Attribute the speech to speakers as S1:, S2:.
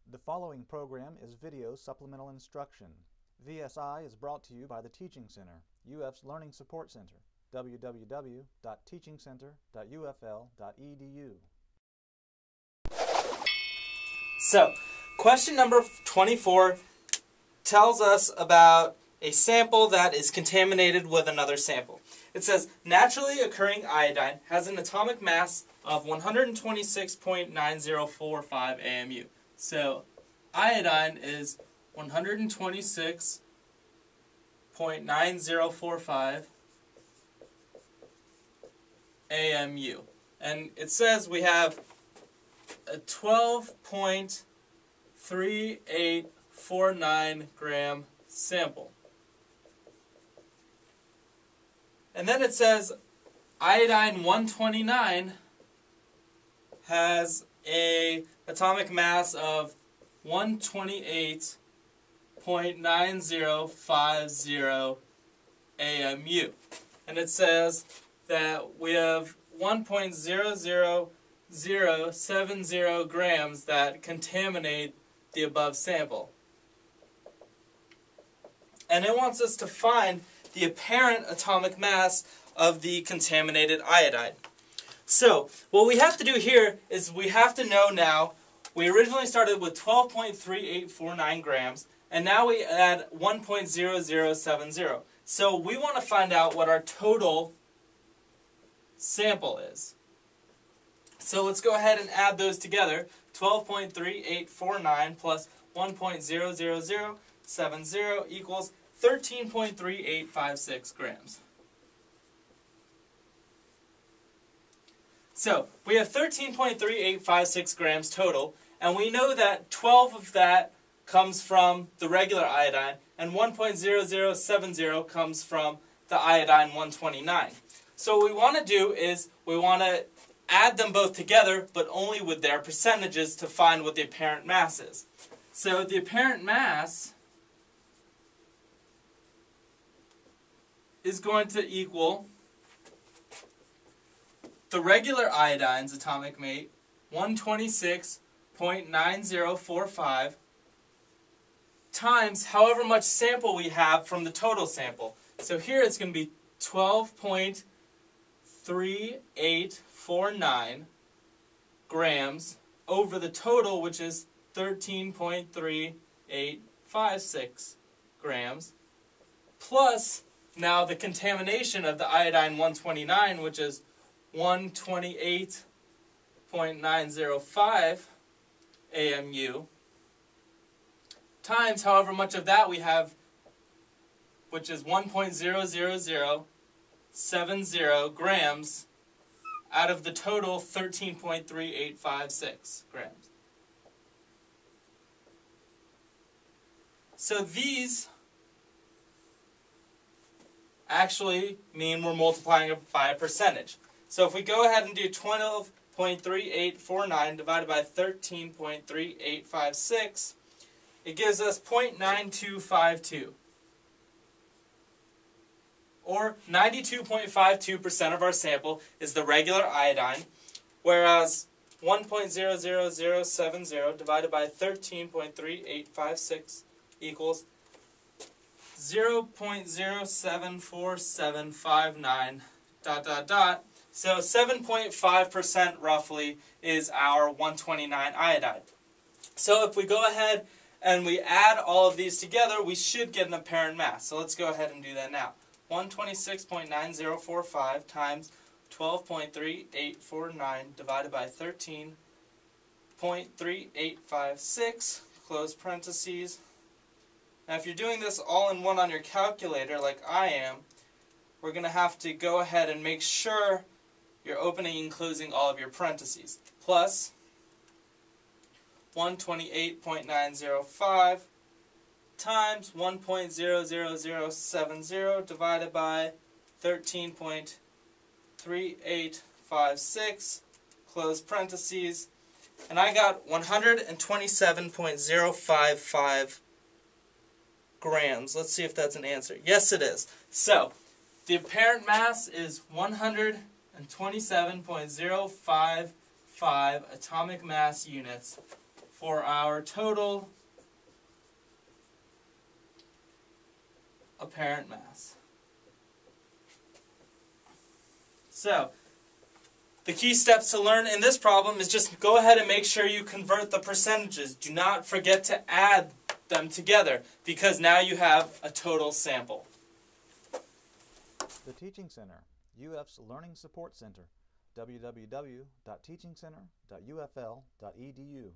S1: The following program is video supplemental instruction. VSI is brought to you by the Teaching Center, UF's Learning Support Center, www.teachingcenter.ufl.edu.
S2: So, question number 24 tells us about a sample that is contaminated with another sample. It says, naturally occurring iodine has an atomic mass of 126.9045 AMU. So, iodine is 126.9045 AMU. And it says we have a 12.3849 gram sample. And then it says iodine 129 has a atomic mass of 128.9050 AMU. And it says that we have 1.00070 grams that contaminate the above sample. And it wants us to find the apparent atomic mass of the contaminated iodine. So, what we have to do here is we have to know now, we originally started with 12.3849 grams, and now we add 1.0070. So we want to find out what our total sample is. So let's go ahead and add those together. 12.3849 plus 1.00070 equals 13.3856 grams. So, we have 13.3856 grams total, and we know that 12 of that comes from the regular iodine, and 1.0070 comes from the iodine 129. So what we want to do is, we want to add them both together, but only with their percentages to find what the apparent mass is. So the apparent mass is going to equal the regular iodine's atomic weight, 126.9045, times however much sample we have from the total sample. So here it's going to be 12.3849 grams over the total, which is 13.3856 grams, plus now the contamination of the iodine 129, which is 128.905 AMU, times however much of that we have, which is 1.00070 grams out of the total 13.3856 grams. So these actually mean we're multiplying it by a percentage. So if we go ahead and do 12.3849 divided by 13.3856, it gives us 0.9252. Or 92.52% of our sample is the regular iodine, whereas 1.00070 divided by 13.3856 equals 0.074759 ... So 7.5% roughly is our 129 iodide. So if we go ahead and we add all of these together, we should get an apparent mass. So let's go ahead and do that now. 126.9045 times 12.3849 divided by 13.3856, close parentheses. Now if you're doing this all in one on your calculator like I am, we're going to have to go ahead and make sure you're opening and closing all of your parentheses. Plus 128.905 times 1.00070 divided by 13.3856, close parentheses, and I got 127.055 grams. Let's see if that's an answer. Yes, it is. So, the apparent mass is 127.055 atomic mass units for our total apparent mass. So, the key steps to learn in this problem is just go ahead and make sure you convert the percentages. Do not forget to add them together because now you have a total sample.
S1: The Teaching Center, UF's Learning Support Center, www.teachingcenter.ufl.edu.